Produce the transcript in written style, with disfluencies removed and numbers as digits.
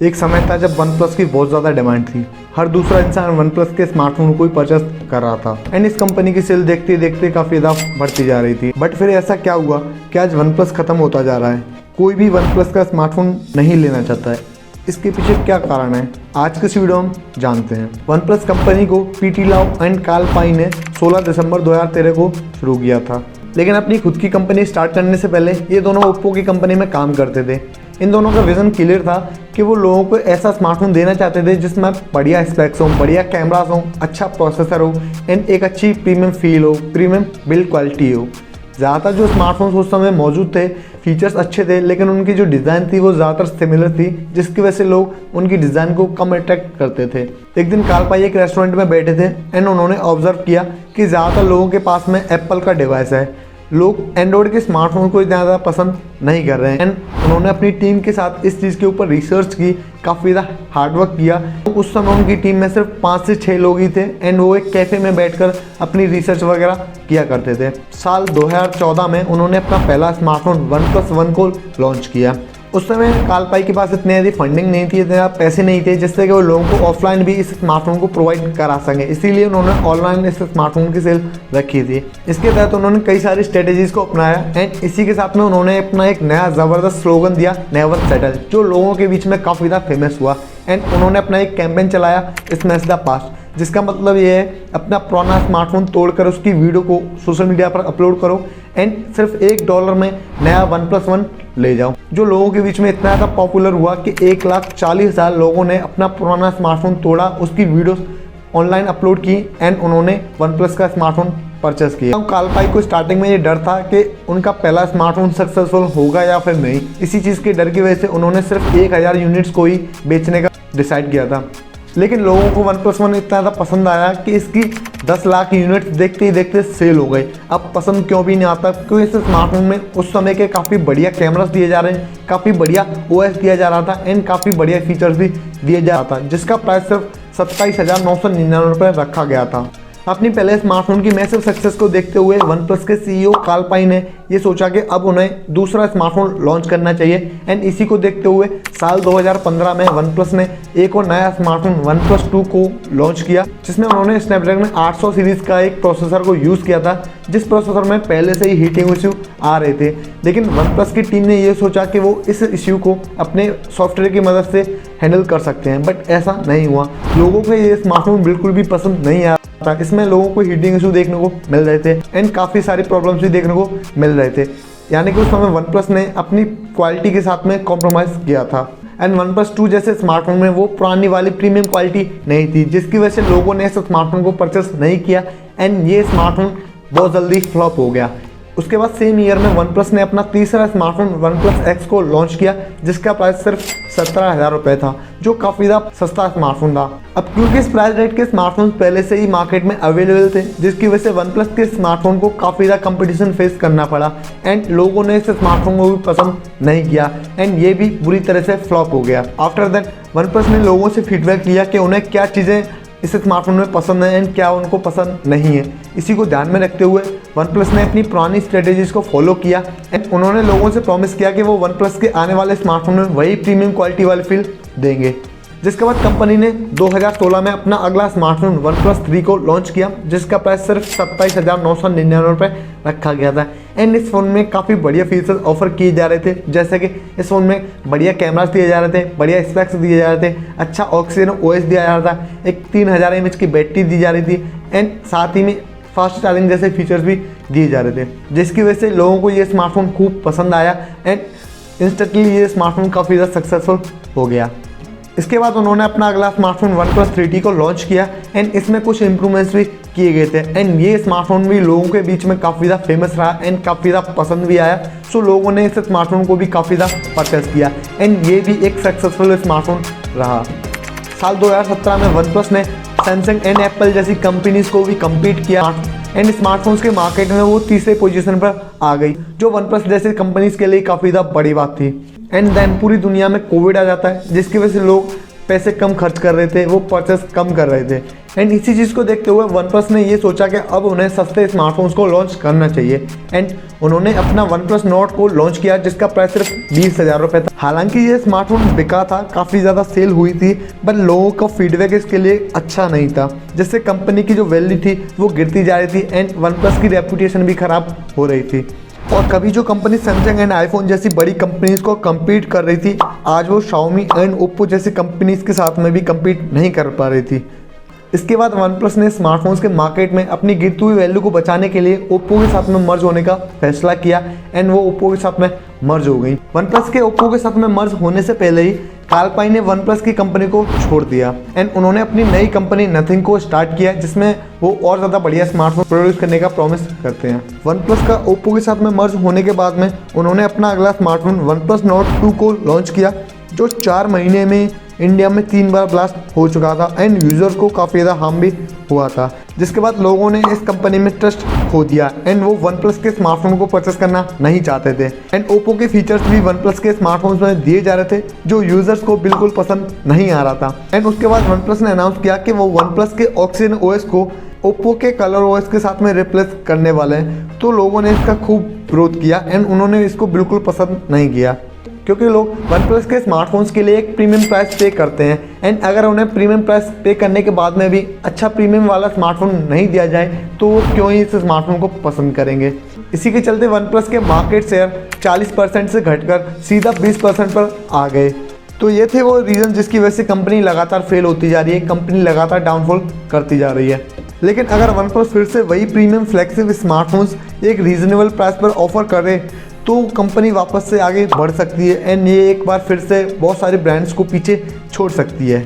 एक समय था जब वन प्लस की बहुत ज़्यादा डिमांड थी। हर दूसरा इंसान वन प्लस के स्मार्टफोन को ही परचेस कर रहा था एंड इस कंपनी की सेल देखते देखते काफ़ी ज़्यादा बढ़ती जा रही थी। बट फिर ऐसा क्या हुआ कि आज वन प्लस खत्म होता जा रहा है। कोई भी वन प्लस का स्मार्टफोन नहीं लेना चाहता है। इसके पीछे क्या कारण है, आज के इस वीडियो में हम जानते हैं। वन प्लस कंपनी को पीटी लाओ एंड कार्ल पाई ने 16 दिसंबर 2013 को शुरू किया था, लेकिन अपनी खुद की कंपनी स्टार्ट करने से पहले ये दोनों ओप्पो की कंपनी में काम करते थे। इन दोनों का विजन क्लियर था कि वो लोगों को ऐसा स्मार्टफोन देना चाहते थे जिसमें बढ़िया स्पेक्स हो, बढ़िया कैमरास हो, अच्छा प्रोसेसर हो एंड एक अच्छी प्रीमियम फील हो, प्रीमियम बिल्ड क्वालिटी हो। ज़्यादातर जो स्मार्टफोन्स उस समय मौजूद थे फीचर्स अच्छे थे, लेकिन उनकी जो डिज़ाइन थी वो ज़्यादातर सिमिलर थी, जिसकी वजह से लोग उनकी डिज़ाइन को कम अट्रैक्ट करते थे। एक दिन कार्ल पाई एक रेस्टोरेंट में बैठे थे एंड उन्होंने ऑब्जर्व किया कि ज़्यादातर लोगों के पास में एप्पल का डिवाइस है। लोग एंड्रॉयड के स्मार्टफोन को इतना ज़्यादा पसंद नहीं कर रहे हैं एंड उन्होंने अपनी टीम के साथ इस चीज़ के ऊपर रिसर्च की, काफ़ी ज़्यादा हार्डवर्क किया। तो उस समय उनकी टीम में सिर्फ 5 से 6 लोग ही थे एंड वो एक कैफ़े में बैठकर अपनी रिसर्च वगैरह किया करते थे। साल 2014 में उन्होंने अपना पहला स्मार्टफोन वन प्लस वन को लॉन्च किया। उस समय कार्ल पाई के पास इतनी ज़्यादा फंडिंग नहीं थी, इतने पैसे नहीं थे जिससे कि वो लोगों को ऑफलाइन भी इस स्मार्टफोन को प्रोवाइड करा सकें। इसीलिए उन्होंने ऑनलाइन इस स्मार्टफोन की सेल रखी थी। इसके तहत उन्होंने कई सारी स्ट्रेटेजीज को अपनाया एंड इसी के साथ में उन्होंने अपना एक नया ज़बरदस्त स्लोगन दिया, नेवर सेटल, जो लोगों के बीच में काफ़ी ज़्यादा फेमस हुआ। एंड उन्होंने अपना एक कैंपेन चलाया, स्मैश द पास्ट, जिसका मतलब ये है अपना पुराना स्मार्टफोन तोड़कर उसकी वीडियो को सोशल मीडिया पर अपलोड करो एंड सिर्फ $1 में नया वन प्लस वन ले जाओ, जो लोगों के बीच में इतना ज़्यादा पॉपुलर हुआ कि 1,40,000 लोगों ने अपना पुराना स्मार्टफोन तोड़ा, उसकी वीडियोस ऑनलाइन अपलोड की एंड उन्होंने वन प्लस का स्मार्टफोन परचेस किया। कार्ल पाई को स्टार्टिंग में ये डर था कि उनका पहला स्मार्टफोन सक्सेसफुल होगा या फिर नहीं। इसी चीज़ के डर की वजह से उन्होंने सिर्फ 1,000 यूनिट्स को ही बेचने का डिसाइड किया था। लेकिन लोगों को वन प्लस वन इतना ज़्यादा पसंद आया कि इसकी 10 लाख यूनिट्स देखते ही देखते सेल हो गई। अब पसंद क्यों भी नहीं आता, क्योंकि इस स्मार्टफोन में उस समय के काफ़ी बढ़िया कैमरास दिए जा रहे हैं, काफ़ी बढ़िया ओएस दिया जा रहा था एंड काफ़ी बढ़िया फीचर्स भी दिए जा रहा था, जिसका प्राइस सिर्फ 27,999 रुपये रखा गया था। अपनी पहले स्मार्टफोन की मैसिव सक्सेस को देखते हुए वन प्लस के सीईओ कार्ल पाई ने ये सोचा कि अब उन्हें दूसरा स्मार्टफोन लॉन्च करना चाहिए एंड इसी को देखते हुए साल 2015 में वन प्लस ने एक और नया स्मार्टफोन वन प्लस 2 को लॉन्च किया, जिसमें उन्होंने स्नैपड्रैगन 800 सीरीज़ का एक प्रोसेसर को यूज़ किया था, जिस प्रोसेसर में पहले से ही हीटिंग इश्यू आ रहे थे। लेकिन वन प्लस की टीम ने ये सोचा कि वो इस इश्यू को अपने सॉफ्टवेयर की मदद से हैंडल कर सकते हैं, बट ऐसा नहीं हुआ। लोगों को ये स्मार्टफोन बिल्कुल भी पसंद नहीं आया था। इसमें लोगों को हीटिंग इशू देखने को मिल रहे थे एंड काफ़ी सारी प्रॉब्लम्स भी देखने को मिल रहे थे, यानी कि उस समय वन प्लस ने अपनी क्वालिटी के साथ में कॉम्प्रोमाइज़ किया था। एंड वन प्लस 2 जैसे स्मार्टफोन में वो पुरानी वाली प्रीमियम क्वालिटी नहीं थी, जिसकी वजह से लोगों ने इस स्मार्टफोन को परचेस नहीं किया एंड ये स्मार्टफोन बहुत जल्दी फ्लॉप हो गया। उसके बाद सेम ईयर में वन प्लस ने अपना तीसरा स्मार्टफोन वन प्लस एक्स को लॉन्च किया, जिसका प्राइस सिर्फ 17,000 रुपये था, जो काफ़ी ज़्यादा सस्ता स्मार्टफोन था। अब क्योंकि इस प्राइस रेट के स्मार्टफोन पहले से ही मार्केट में अवेलेबल थे, जिसकी वजह से वन प्लस के स्मार्टफोन को काफ़ी ज़्यादा कंपटीशन फेस करना पड़ा एंड लोगों ने इस स्मार्टफोन को भी पसंद नहीं किया एंड ये भी बुरी तरह से फ्लॉप हो गया। आफ्टर दैट वन प्लस ने लोगों से फीडबैक लिया कि उन्हें क्या चीज़ें इस स्मार्टफोन में पसंद है एंड क्या उनको पसंद नहीं है। इसी को ध्यान में रखते हुए वन प्लस ने अपनी पुरानी स्ट्रेटेजीज को फॉलो किया एंड उन्होंने लोगों से प्रॉमिस किया कि वो वन प्लस के आने वाले स्मार्टफोन में वही प्रीमियम क्वालिटी वाली फील देंगे। जिसके बाद कंपनी ने 2016 में अपना अगला स्मार्टफोन वन प्लस 3 को लॉन्च किया, जिसका प्राइस सिर्फ 27,999 रुपये रखा गया था एंड इस फ़ोन में काफ़ी बढ़िया फीचर्स ऑफर किए जा रहे थे, जैसे कि इस फ़ोन में बढ़िया कैमरास दिए जा रहे थे, बढ़िया स्पेक्स दिए जा रहे थे, अच्छा ऑक्सीजन ओएस दिया जा रहा था, एक 3000 mAh की बैटरी दी जा रही थी एंड साथ ही में फास्ट चार्जिंग जैसे फीचर्स भी दिए जा रहे थे, जिसकी वजह से लोगों को ये स्मार्टफोन खूब पसंद आया एंड इंस्टेंटली ये स्मार्टफोन काफ़ी ज़्यादा सक्सेसफुल हो गया। इसके बाद उन्होंने अपना अगला स्मार्टफोन वन प्लस 3T को लॉन्च किया एंड इसमें कुछ इंप्रूवमेंट्स भी किए गए थे एंड ये स्मार्टफोन भी लोगों के बीच में काफ़ी ज़्यादा फेमस रहा एंड काफ़ी ज़्यादा पसंद भी आया। सो लोगों ने इस स्मार्टफोन को भी काफ़ी ज़्यादा परचेस किया एंड ये भी एक सक्सेसफुल स्मार्टफोन रहा। साल 2017 में वन प्लस ने सैमसंग एंड एप्पल जैसी कंपनीज को भी कम्पीट किया एंड स्मार्टफोन्स के मार्केट में वो तीसरे पोजीशन पर आ गई, जो वन प्लस जैसी कंपनीज के लिए काफ़ी ज़्यादा बड़ी बात थी। एंड देन पूरी दुनिया में कोविड आ जाता है, जिसकी वजह से लोग पैसे कम खर्च कर रहे थे, वो परचेस कम कर रहे थे एंड इसी चीज़ को देखते हुए वन प्लस ने ये सोचा कि अब उन्हें सस्ते स्मार्टफोन्स को लॉन्च करना चाहिए एंड उन्होंने अपना वन प्लस नोट को लॉन्च किया जिसका प्राइस सिर्फ 20,000 रुपये था। हालांकि ये स्मार्टफोन बिका था, काफ़ी ज़्यादा सेल हुई थी, बट लोगों का फीडबैक इसके लिए अच्छा नहीं था, जिससे कंपनी की जो वैल्यू थी वो गिरती जा रही थी एंड वन प्लस की रेपुटेशन भी ख़राब हो रही थी। और कभी जो कंपनी सैमसंग एंड आईफोन जैसी बड़ी कंपनीज को कम्पीट कर रही थी, आज वो शाओमी एंड ओप्पो जैसी कंपनीज के साथ में भी कम्पीट नहीं कर पा रही थी। इसके बाद वन प्लस ने स्मार्टफोन्स के मार्केट में अपनी गिरती हुई वैल्यू को बचाने के लिए ओप्पो के साथ में मर्ज होने का फैसला किया एंड वो ओप्पो के साथ में मर्ज हो गई। वन प्लस के ओप्पो के साथ में मर्ज होने से पहले ही कालपाई ने वन प्लस की कंपनी को छोड़ दिया एंड उन्होंने अपनी नई कंपनी नथिंग को स्टार्ट किया, जिसमें वो और ज़्यादा बढ़िया स्मार्टफोन प्रोड्यूस करने का प्रॉमिस करते हैं। वन प्लस का ओप्पो के साथ में मर्ज होने के बाद में उन्होंने अपना अगला स्मार्टफोन वन प्लस नोट 2 को लॉन्च किया, जो 4 महीने में इंडिया में 3 बार ब्लास्ट हो चुका था एंड यूज़र को काफ़ी ज़्यादा हार्म भी हुआ था, जिसके बाद लोगों ने इस कंपनी में ट्रस्ट खो दिया एंड वो वन प्लस के स्मार्टफोन को परचेस करना नहीं चाहते थे। एंड ओप्पो के फीचर्स भी वन प्लस के स्मार्टफोन्स में दिए जा रहे थे जो यूज़र्स को बिल्कुल पसंद नहीं आ रहा था। एंड उसके बाद वन प्लस ने अनाउंस किया कि वो वन प्लस के ऑक्सीजन ओएस को ओप्पो के कलर ओएस के साथ में रिप्लेस करने वाले हैं, तो लोगों ने इसका खूब विरोध किया एंड उन्होंने इसको बिल्कुल पसंद नहीं किया, क्योंकि लोग वन प्लस के स्मार्टफोन्स के लिए एक प्रीमियम प्राइस पे करते हैं एंड अगर उन्हें प्रीमियम प्राइस पे करने के बाद में भी अच्छा प्रीमियम वाला स्मार्टफोन नहीं दिया जाए तो वो क्यों ही इस स्मार्टफोन को पसंद करेंगे। इसी के चलते वन प्लस के मार्केट शेयर 40% से घटकर सीधा 20% पर आ गए। तो ये थे वो रीज़न जिसकी वजह से कंपनी लगातार फेल होती जा रही है, कंपनी लगातार डाउनफॉल करती जा रही है। लेकिन अगर वन प्लस फिर से वही प्रीमियम फ्लैगशिप स्मार्टफोन्स एक रीजनेबल प्राइस पर ऑफर करे तो कंपनी वापस से आगे बढ़ सकती है एंड ये एक बार फिर से बहुत सारे ब्रांड्स को पीछे छोड़ सकती है।